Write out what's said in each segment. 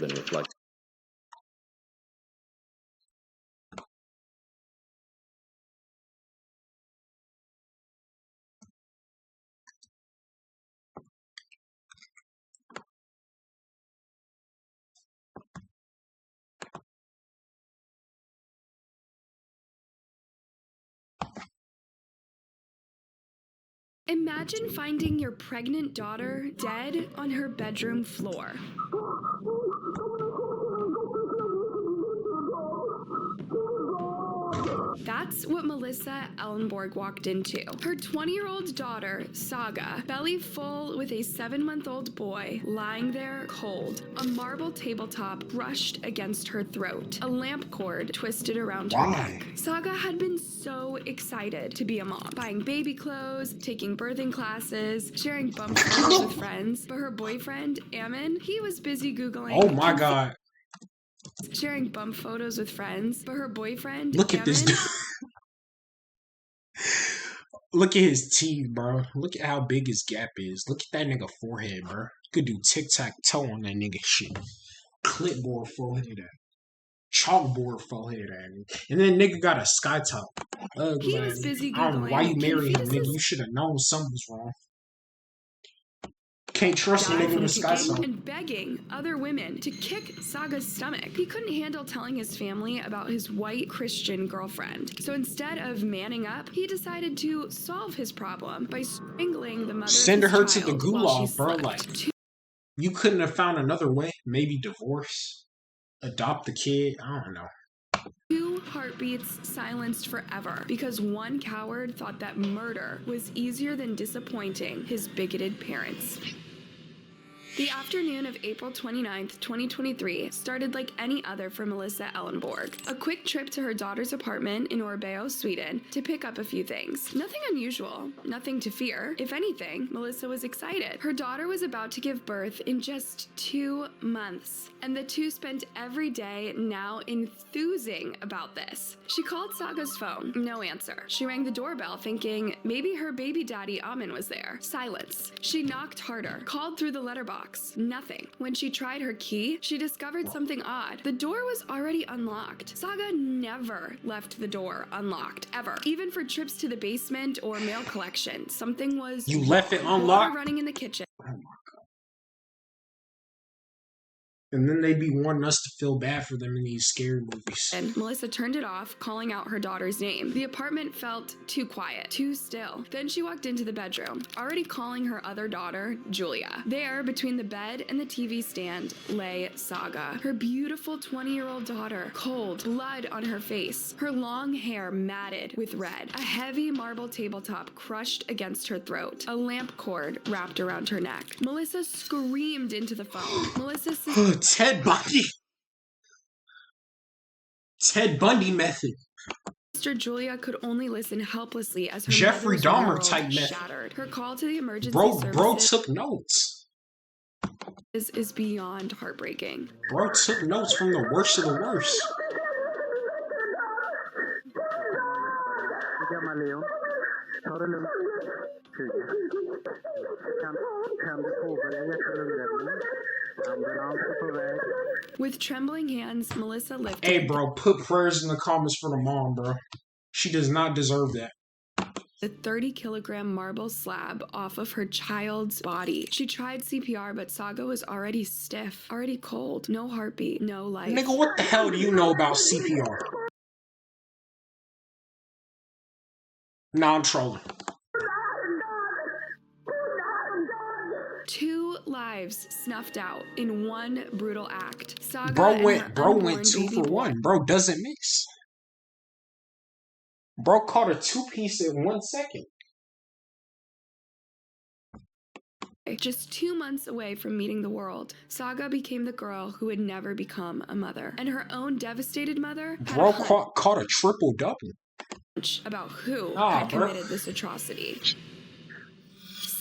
been reflected. Imagine finding your pregnant daughter dead on her bedroom floor. That's what Melissa Ellenborg walked into. Her 20-year-old daughter, Saga, belly full with a 7-month-old boy lying there cold, a marble tabletop brushed against her throat, a lamp cord twisted around her neck. Saga had been so excited to be a mom, buying baby clothes, taking birthing classes, sharing bump photos with friends, but her boyfriend, Ammon, he was busy Googling. Oh my God. Sharing bump photos with friends, but her boyfriend, Look at Ammon, this dude. Look at his teeth, bro. Look at how big his gap is. Look at that nigga forehead, bro. You could do tic-tac-toe on that nigga shit. Clipboard forehead at. Chalkboard forehead at. And then nigga got a sky top. He was busy I don't know why you Googling married him, nigga. Confucius You should have known something was wrong. Can't trust a died nigga in from the sky kicking top. and begging other women to kick Saga's stomach. He couldn't handle telling his family about his white Christian girlfriend. So instead of manning up, he decided to solve his problem by strangling the mother Send of her his to the child while she gulag, bro. slept. Like, you couldn't have found another way. Maybe divorce, adopt the kid. I don't know. 2 heartbeats silenced forever because one coward thought that murder was easier than disappointing his bigoted parents. The afternoon of April 29th, 2023 started like any other for Melissa Ellenborg. A quick trip to her daughter's apartment in Orbeo, Sweden to pick up a few things. Nothing unusual, nothing to fear. If anything, Melissa was excited. Her daughter was about to give birth in just 2 months, and the two spent every day now enthusing about this. She called Saga's phone, no answer. She rang the doorbell thinking maybe her baby daddy Amin was there. Silence. She knocked harder, called through the letterbox. Nothing. When she tried her key, she discovered something odd. The door was already unlocked. Saga never left the door unlocked, ever. Even for trips to the basement or mail collection, something was You left it water unlocked? running in the kitchen. And then they be wanting us to feel bad for them in these scary movies. And Melissa turned it off, calling out her daughter's name. The apartment felt too quiet, too still. Then she walked into the bedroom, already calling her other daughter, Julia. There, between the bed and the TV stand, lay Saga, her beautiful 20-year-old daughter, cold, blood on her face, her long hair matted with red, a heavy marble tabletop crushed against her throat, a lamp cord wrapped around her neck. Melissa screamed into the phone. Ted Bundy. Ted Bundy method. Sister Julia could only listen helplessly as her Jeffrey mother's Dahmer world type method. shattered. Her call to the emergency Bro services took notes. is beyond heartbreaking. Bro took notes from the worst of the worst. With trembling hands, Melissa lifted. Hey, bro, put prayers in the comments for the mom, bro. She does not deserve that. The 30-kilogram marble slab off of her child's body. She tried CPR, but Saga was already stiff, already cold, no heartbeat, no life. Nigga, what the hell do you know about CPR? Nah, I'm trolling. 2 lives snuffed out in one brutal act. Saga Bro and went her unborn 2 baby for boy. 1. Bro doesn't miss. Bro caught a 2-piece in 1 second. Just 2 months away from meeting the world, Saga became the girl who would never become a mother. And her own devastated mother had Bro a hunch caught a triple-double. about who Nah, had bro. committed this atrocity.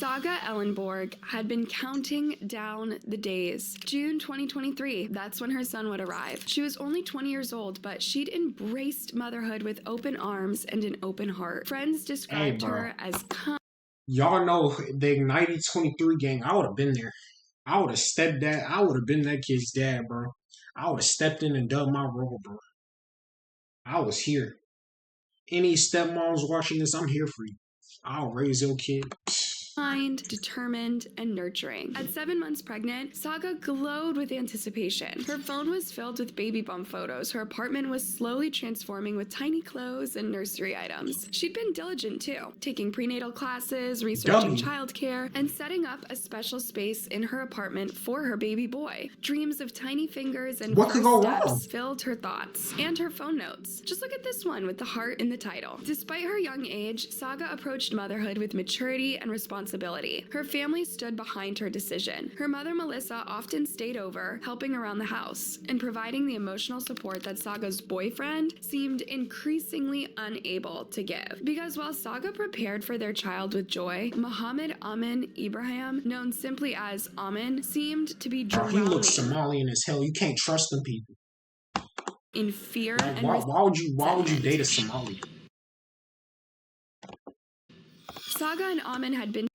Saga Ellenborg had been counting down the days. June 2023, that's when her son would arrive. She was only 20 years old, but she'd embraced motherhood with open arms and an open heart. Friends described her as Y'all know the Ignitey23 gang. I would have been there. I would have stepped that. I would have been that kid's dad, bro. I would have stepped in and done my role, bro. I was here. Any stepmoms watching this, I'm here for you. I'll raise your kid. Kind, determined, and nurturing. At 7 months pregnant, Saga glowed with anticipation. Her phone was filled with baby bump photos. Her apartment was slowly transforming with tiny clothes and nursery items. She'd been diligent too, taking prenatal classes, researching childcare, and setting up a special space in her apartment for her baby boy. Dreams of tiny fingers and What could go wrong? steps filled her thoughts and her phone notes. Just look at this one with the heart in the title. Despite her young age, Saga approached motherhood with maturity and responsibility. Her family stood behind her decision. Her mother, Melissa, often stayed over, helping around the house and providing the emotional support that Saga's boyfriend seemed increasingly unable to give. Because while Saga prepared for their child with joy, Muhammad Amin Ibrahim, known simply as Amin, seemed to be drowning. He looks Somalian as hell. You can't trust them people. In fear like, and why would you date a Somali? Saga and Amin had been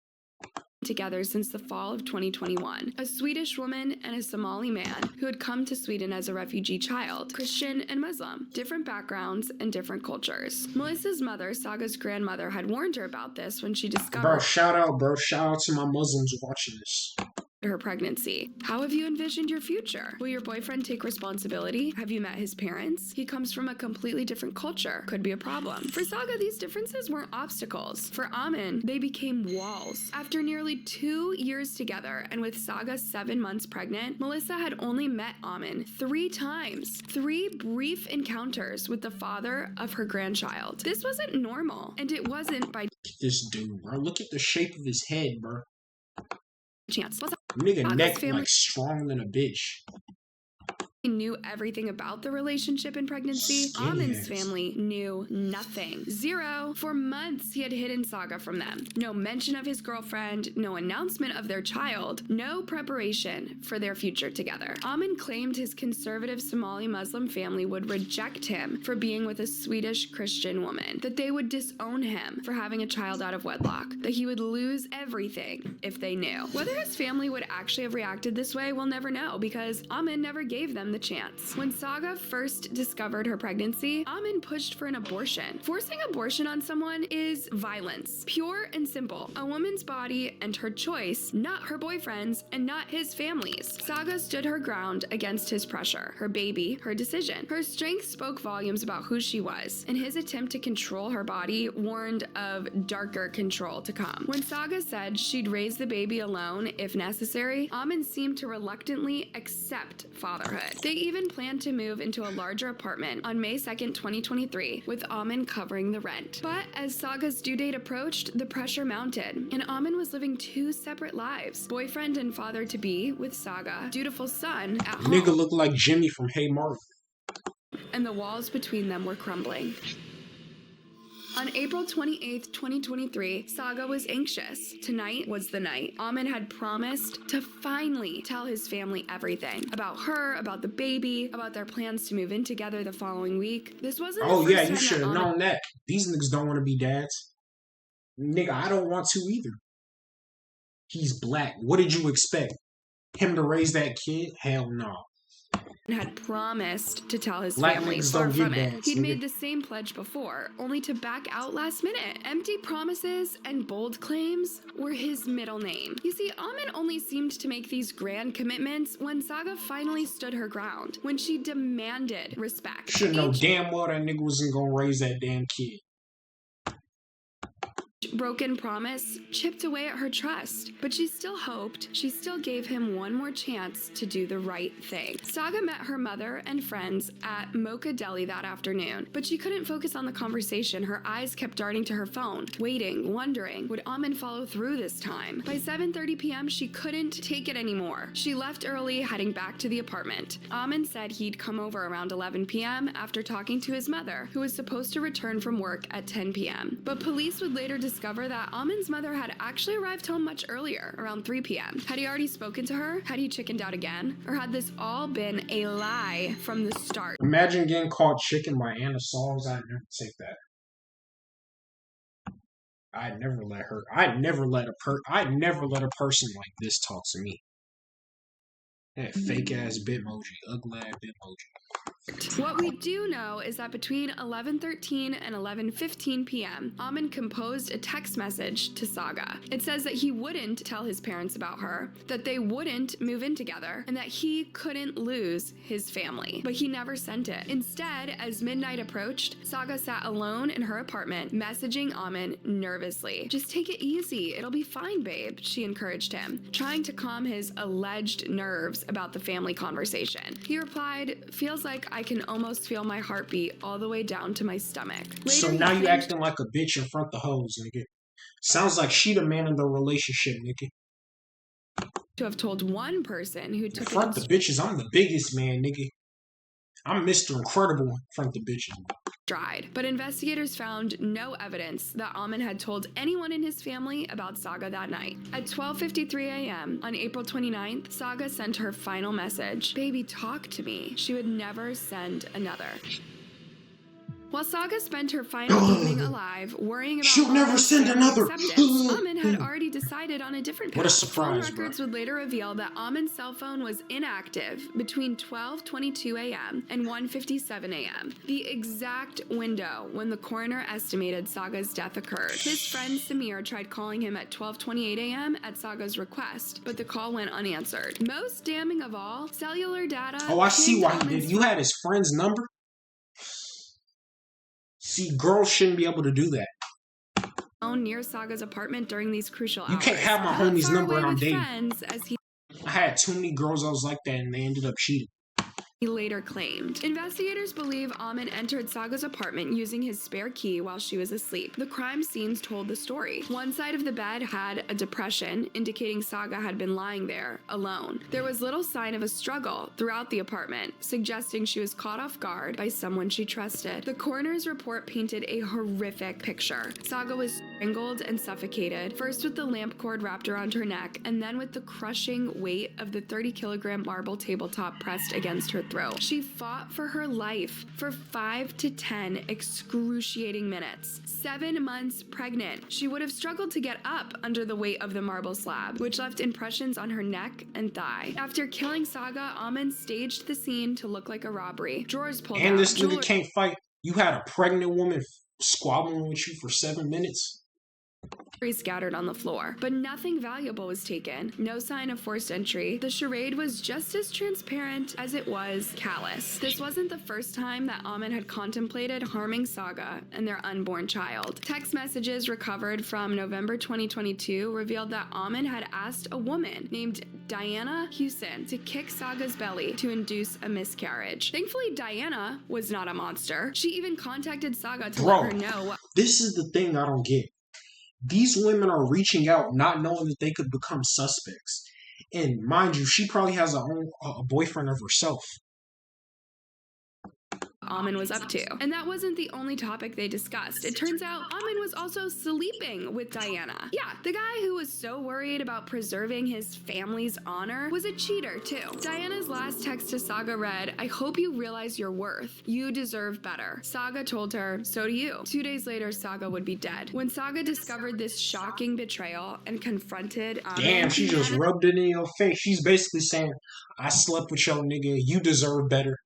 together since the fall of 2021. A Swedish woman and a Somali man who had come to Sweden as a refugee child, Christian and Muslim, different backgrounds and different cultures. Melissa's mother, Saga's grandmother, had warned her about this when she discovered Bro, shout out to my Muslims watching this. Her pregnancy. How have you envisioned your future? Will your boyfriend take responsibility? Have you met his parents? He comes from a completely different culture. Could be a problem. For Saga, these differences weren't obstacles. For Amin, they became walls. After nearly 2 years together and with Saga 7 months pregnant, Melissa had only met Amin 3 times. 3 brief encounters with the father of her grandchild. This wasn't normal, and it wasn't by this dude, bro. Look at the shape of his head, bro. Chance. Nigga neck like strong than a bitch. Knew everything about the relationship and pregnancy. Amin's family knew nothing. 0. For months, he had hidden Saga from them. No mention of his girlfriend, no announcement of their child, no preparation for their future together. Amin claimed his conservative Somali Muslim family would reject him for being with a Swedish Christian woman, that they would disown him for having a child out of wedlock, that he would lose everything if they knew. Whether his family would actually have reacted this way, we'll never know, because Amin never gave them the chance. When Saga first discovered her pregnancy, Amin pushed for an abortion. Forcing abortion on someone is violence. Pure and simple. A woman's body and her choice, not her boyfriend's and not his family's. Saga stood her ground against his pressure. Her baby, her decision. Her strength spoke volumes about who she was, and his attempt to control her body warned of darker control to come. When Saga said she'd raise the baby alone if necessary, Amin seemed to reluctantly accept fatherhood. They even planned to move into a larger apartment on May 2nd, 2023, with Amin covering the rent. But as Saga's due date approached, the pressure mounted, and Amin was living 2 separate lives. Boyfriend and father-to-be with Saga, dutiful son at home. Nigga looked like Jimmy from Hey Mark. And the walls between them were crumbling. On April 28th, 2023, Saga was anxious. Tonight was the night. Amin had promised to finally tell his family everything. About her, about the baby, about their plans to move in together the following week. This wasn't the first time you should have known that. These niggas don't want to be dads. Nigga, I don't want to either. He's black. What did you expect? Him to raise that kid? Hell no. Had promised to tell his family. Far from it. He'd made the same pledge before, only to back out last minute. Empty promises and bold claims were his middle name. You see, Amin only seemed to make these grand commitments when Saga finally stood her ground, when she demanded respect. Should know damn well that nigga wasn't gonna raise that damn kid. Broken promise chipped away at her trust, but she still hoped. She still gave him one more chance to do the right thing. Saga met her mother and friends at Mocha Deli that afternoon, but she couldn't focus on the conversation. Her eyes kept darting to her phone, waiting, wondering, would Amin follow through this time? By 7:30 p.m., she couldn't take it anymore. She left early, heading back to the apartment. Amin said he'd come over around 11 p.m. after talking to his mother, who was supposed to return from work at 10 p.m. But police would later discover that Amin's mother had actually arrived home much earlier, around 3 p.m. Had he already spoken to her? Had he chickened out again? Or had this all been a lie from the start? Imagine getting called chicken by Anna Songs. I'd never take that. I'd never let a person like this talk to me. That fake ass Bitmoji, ugly ass Bitmoji. What we do know is that between 11:13 and 11:15 p.m., Amon composed a text message to Saga. It says that he wouldn't tell his parents about her, that they wouldn't move in together, and that he couldn't lose his family. But he never sent it. Instead, as midnight approached, Saga sat alone in her apartment, messaging Amon nervously. "Just take it easy. It'll be fine, babe," she encouraged him, trying to calm his alleged nerves about the family conversation. He replied, "Feels like I can almost feel my heartbeat all the way down to my stomach." Later, so now you acting like a bitch in front of the hoes, nigga. Sounds like she the man in the relationship, nigga. To have told one person who took in front of the bitches, I'm the biggest man, nigga. I'm Mr. Incredible in front of the bitches. Dried, but investigators found no evidence that Amon had told anyone in his family about Saga that night. At 12:53 a.m. on April 29th, Saga sent her final message. "Baby, talk to me." She would never send another. While Saga spent her final evening alive, worrying about she'll never send another. Amon had already decided on a different path. What a surprise, Phone records would later reveal that Amon's cell phone was inactive between 12:22 a.m. and 1:57 a.m., the exact window when the coroner estimated Saga's death occurred. His friend Samir tried calling him at 12:28 a.m. at Saga's request, but the call went unanswered. Most damning of all, cellular data. Oh, I see why he did. You had his friend's number? See, girls shouldn't be able to do that. Near Saga's apartment during these crucial hours. You can't have my homie's number and I'm dating. As I had too many girls I was like that and they ended up cheating. He later claimed. Investigators believe Amon entered Saga's apartment using his spare key while she was asleep. The crime scenes told the story. One side of the bed had a depression, indicating Saga had been lying there alone. There was little sign of a struggle throughout the apartment, suggesting she was caught off guard by someone she trusted. The coroner's report painted a horrific picture. Saga was strangled and suffocated, first with the lamp cord wrapped around her neck, and then with the crushing weight of the 30-kilogram marble tabletop pressed against her throat. She fought for her life for 5 to 10 excruciating minutes. 7 months pregnant, she would have struggled to get up under the weight of the marble slab, which left impressions on her neck and thigh. After killing Saga, Amon staged the scene to look like a robbery. Drawers pulled out. And this nigga can't fight. You had a pregnant woman squabbling with you for 7 minutes? Scattered on the floor, but nothing valuable was taken. No sign of forced entry. The charade was just as transparent as it was callous. This wasn't the first time that Amon had contemplated harming Saga and their unborn child. Text messages recovered from November 2022 revealed that Amon had asked a woman named Diana Hewson to kick Saga's belly to induce a miscarriage. Thankfully, Diana was not a monster. She even contacted Saga to let her know what. This is the thing I don't get. These women are reaching out not knowing that they could become suspects. And mind you, she probably has a boyfriend of herself. Amon was up to. And that wasn't the only topic they discussed. It turns out Amon was also sleeping with Diana. Yeah, the guy who was so worried about preserving his family's honor was a cheater too. Diana's last text to Saga read, "I hope you realize your worth. You deserve better." Saga told her, "So do you." 2 days later, Saga would be dead. When Saga discovered this shocking betrayal and confronted Amon, damn, she just rubbed it in your face. She's basically saying, I slept with your nigga. You deserve better.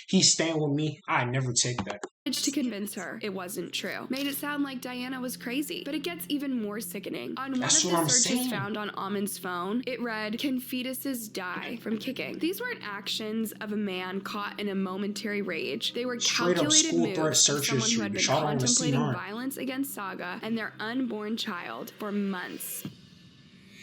He's staying with me. I never take that. To convince her it wasn't true. Made it sound like Diana was crazy. But it gets even more sickening. On one of the searches found on Amon's phone, it read, "Can fetuses die from kicking?" These weren't actions of a man caught in a momentary rage. They were calculated moves of someone who had been contemplating violence against Saga and their unborn child for months.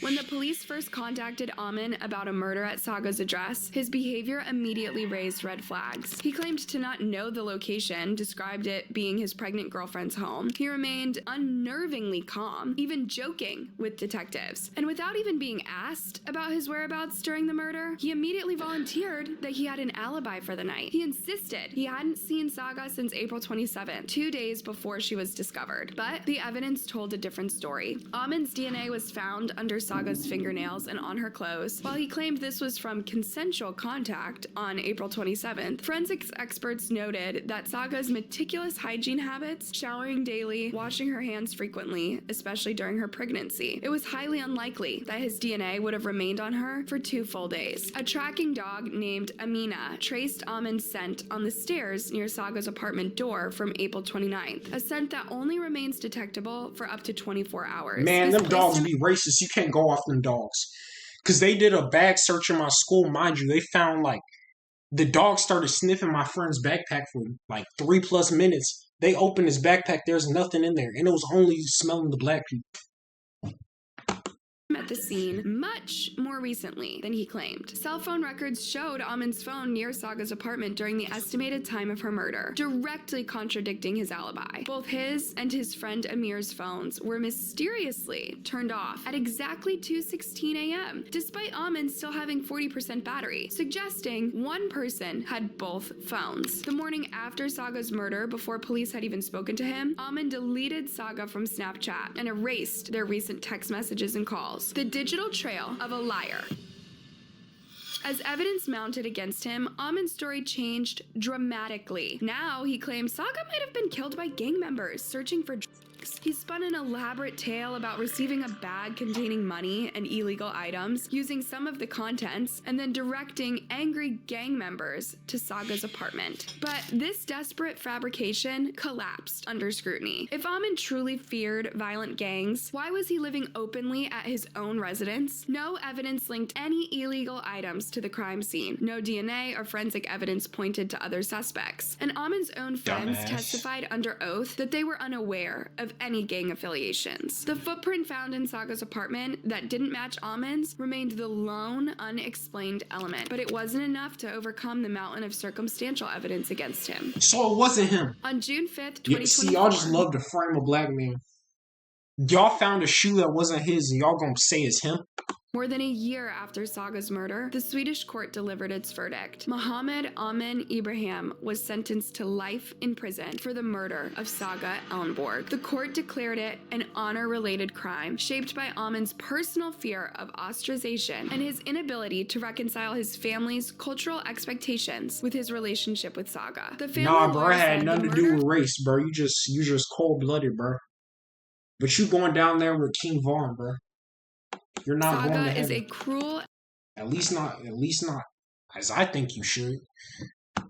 When the police first contacted Amon about a murder at Saga's address, his behavior immediately raised red flags. He claimed to not know the location, described it being his pregnant girlfriend's home. He remained unnervingly calm, even joking with detectives. And without even being asked about his whereabouts during the murder, he immediately volunteered that he had an alibi for the night. He insisted he hadn't seen Saga since April 27th, 2 days before she was discovered. But the evidence told a different story. Amon's DNA was found under Saga's fingernails and on her clothes. While he claimed this was from consensual contact on April 27th, forensics experts noted that Saga's meticulous hygiene habits, showering daily, washing her hands frequently, especially during her pregnancy, it was highly unlikely that his DNA would have remained on her for 2 full days. A tracking dog named Amina traced Amin's scent on the stairs near Saga's apartment door from April 29th, a scent that only remains detectable for up to 24 hours. Man, them dogs be racist. You can't go off them dogs. Because they did a bag search in my school, mind you. They found, like, the dog started sniffing my friend's backpack for, like, 3+ minutes. They opened his backpack. There's nothing in there. And it was only smelling the black people. At the scene much more recently than he claimed. Cell phone records showed Amin's phone near Saga's apartment during the estimated time of her murder, directly contradicting his alibi. Both his and his friend Amir's phones were mysteriously turned off at exactly 2:16 a.m., despite Amin still having 40% battery, suggesting one person had both phones. The morning after Saga's murder, before police had even spoken to him, Amin deleted Saga from Snapchat and erased their recent text messages and calls. The digital trail of a liar. As evidence mounted against him, Amin's story changed dramatically. Now he claims Saga might have been killed by gang members searching for drugs. He spun an elaborate tale about receiving a bag containing money and illegal items, using some of the contents, and then directing angry gang members to Saga's apartment. But this desperate fabrication collapsed under scrutiny. If Amin truly feared violent gangs, why was he living openly at his own residence? No evidence linked any illegal items to the crime scene. No DNA or forensic evidence pointed to other suspects. And Amin's own friends testified under oath that they were unaware of any gang affiliations. The footprint found in Saga's apartment that didn't match Amin's remained the lone unexplained element, but it wasn't enough to overcome the mountain of circumstantial evidence against him. So it wasn't him. On June 5th, 2024. See, y'all just love to frame a black man. Y'all found a shoe that wasn't his and y'all gonna say it's him? More than a year after Saga's murder, the Swedish court delivered its verdict. Mohammed Amin Ibrahim was sentenced to life in prison for the murder of Saga Ellenborg. The court declared it an honor-related crime, shaped by Amin's personal fear of ostracization and his inability to reconcile his family's cultural expectations with his relationship with Saga. The family Nah, bro, it had nothing to do with race, bro. You just cold-blooded, bro. But you going down there with King Vaughn, bro. You're not Saga going to is heaven. a cruel. At least not as I think you should.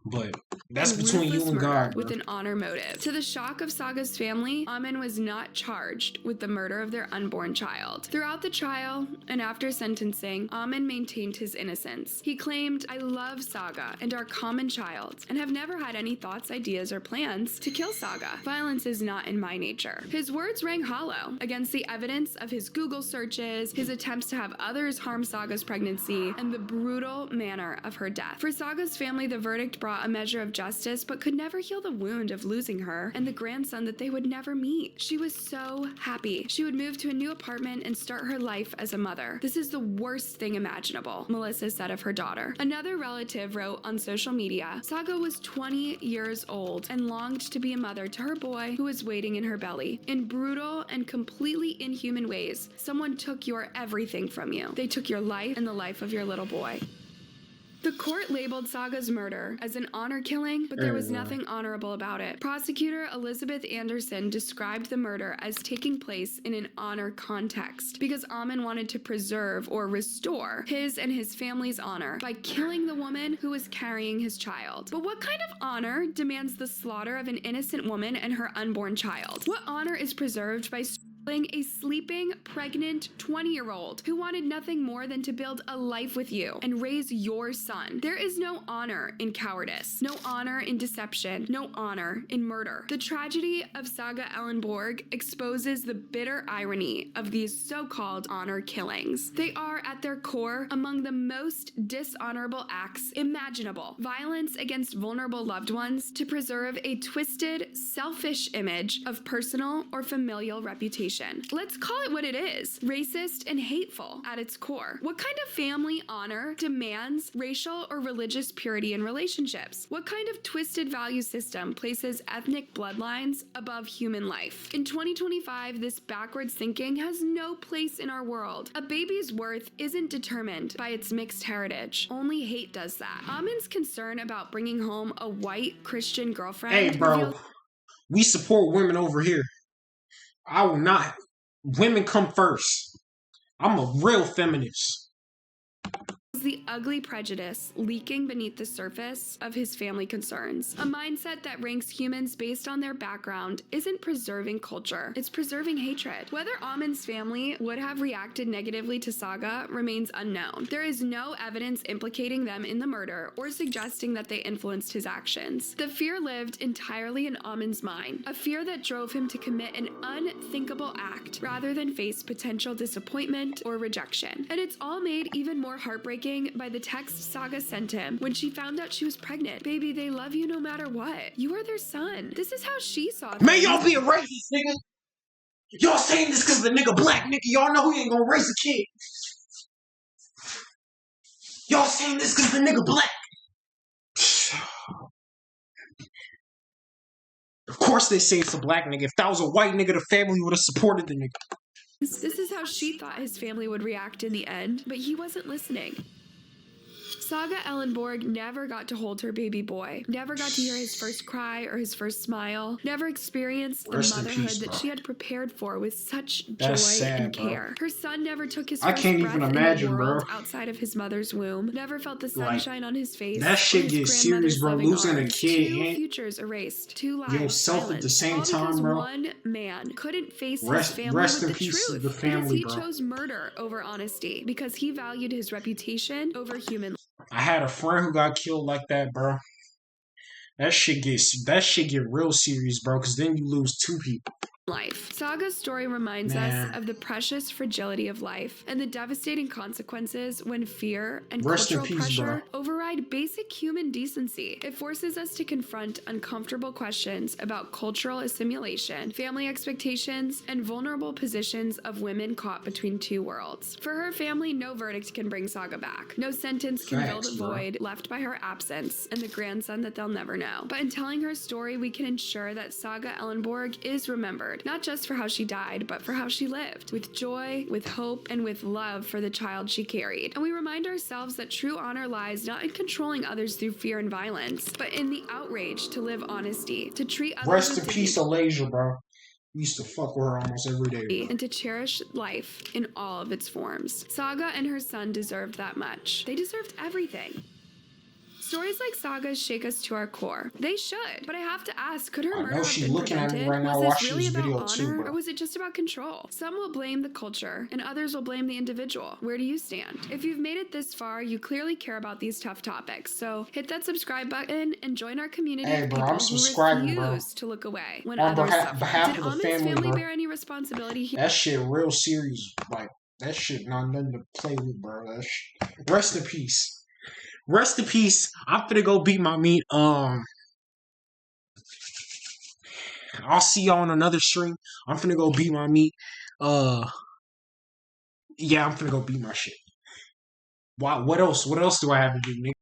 But that's between you and God, bro. With an honor motive. To the shock of Saga's family, Amin was not charged with the murder of their unborn child. Throughout the trial and after sentencing, Amin maintained his innocence. He claimed, "I love Saga and our common child, and have never had any thoughts, ideas, or plans to kill Saga. Violence is not in my nature." His words rang hollow against the evidence of his Google searches, his attempts to have others harm Saga's pregnancy, and the brutal manner of her death. For Saga's family, the verdict brought a measure of justice, but could never heal the wound of losing her and the grandson that they would never meet. She was so happy. She would move to a new apartment and start her life as a mother. "This is the worst thing imaginable," Melissa said of her daughter. Another relative wrote on social media, "Saga was 20 years old and longed to be a mother to her boy who was waiting in her belly. In brutal and completely inhuman ways, someone took your everything from you. They took your life and the life of your little boy." The court labeled Saga's murder as an honor killing, but there was nothing honorable about it. Prosecutor Elizabeth Anderson described the murder as taking place in an honor context because Amin wanted to preserve or restore his and his family's honor by killing the woman who was carrying his child. But what kind of honor demands the slaughter of an innocent woman and her unborn child? What honor is preserved by a sleeping, pregnant 20-year-old who wanted nothing more than to build a life with you and raise your son? There is no honor in cowardice, no honor in deception, no honor in murder. The tragedy of Saga Ellenborg exposes the bitter irony of these so-called honor killings. They are, at their core, among the most dishonorable acts imaginable. Violence against vulnerable loved ones to preserve a twisted, selfish image of personal or familial reputation. discrimination. Let's call it what it is: racist and hateful at its core. What kind of family honor demands racial or religious purity in relationships? What kind of twisted value system places ethnic bloodlines above human life? In 2025, this backwards thinking has no place in our world. A baby's worth isn't determined by its mixed heritage. Only hate does that. Amin's concern about bringing home a white Christian girlfriend Hey, bro, we support women over here. I will not. Women come first. I'm a real feminist. the ugly prejudice leaking beneath the surface of his family concerns. A mindset that ranks humans based on their background isn't preserving culture, it's preserving hatred. Whether Amin's family would have reacted negatively to Saga remains unknown. There is no evidence implicating them in the murder or suggesting that they influenced his actions. The fear lived entirely in Amin's mind, a fear that drove him to commit an unthinkable act rather than face potential disappointment or rejection. And it's all made even more heartbreaking by the text Saga sent him when she found out she was pregnant. Baby, they love you no matter what. You are their son. This is how she saw things. Man, y'all be a racist, nigga. Y'all saying this because the nigga black, nigga. Y'all know he ain't gonna raise a kid. Y'all saying this because the nigga black. Of course they say it's a black nigga. If that was a white nigga, the family would have supported the nigga. This is how she thought his family would react in the end, but he wasn't listening. Saga Ellenborg never got to hold her baby boy, never got to hear his first cry or his first smile, never experienced the motherhood that she had prepared for with such joy and care. Her son never took his first breath in the world outside of his mother's womb, never felt the sunshine on his face. That shit gets serious, bro. Losing a kid, two futures erased, two lives yourself at the same time, bro. One man couldn't face his family with the truth because he chose murder over honesty, because he valued his reputation over human life. I had a friend who got killed like that, bro. That shit get real serious, bro, because then you lose two people. Life. Saga's story reminds us of the precious fragility of life and the devastating consequences when fear and cultural pressure override basic human decency. It forces us to confront uncomfortable questions about cultural assimilation, family expectations, and vulnerable positions of women caught between two worlds. For her family, no verdict can bring Saga back. No sentence can fill the void left by her absence and the grandson that they'll never know. But in telling her story, we can ensure that Saga Ellenborg is remembered, not just for how she died, but for how she lived, with joy, with hope, and with love for the child she carried. And we remind ourselves that true honor lies not in controlling others through fear and violence, but in the outrage to live honesty, to treat others. Rest in peace, Alasia, bro. We used to fuck with her almost every day, bro. And to cherish life in all of its forms. Saga and her son deserved that much. They deserved everything. Stories like Saga's shake us to our core. They should, but I have to ask, could her murder have been prevented? Was this really about honor, or was it just about control? Some will blame the culture, and others will blame the individual. Where do you stand? If you've made it this far, you clearly care about these tough topics, so hit that subscribe button and join our community of people who refuse to look away when others suffer. Did Amin's family bear any responsibility here? That shit real serious. Like, that shit not nothing to play with, bro. Rest in peace. Rest in peace. I'm finna go beat my meat. I'll see y'all on another stream. I'm finna go beat my meat. Yeah, I'm finna go beat my shit. What else? What else do I have to do, nigga?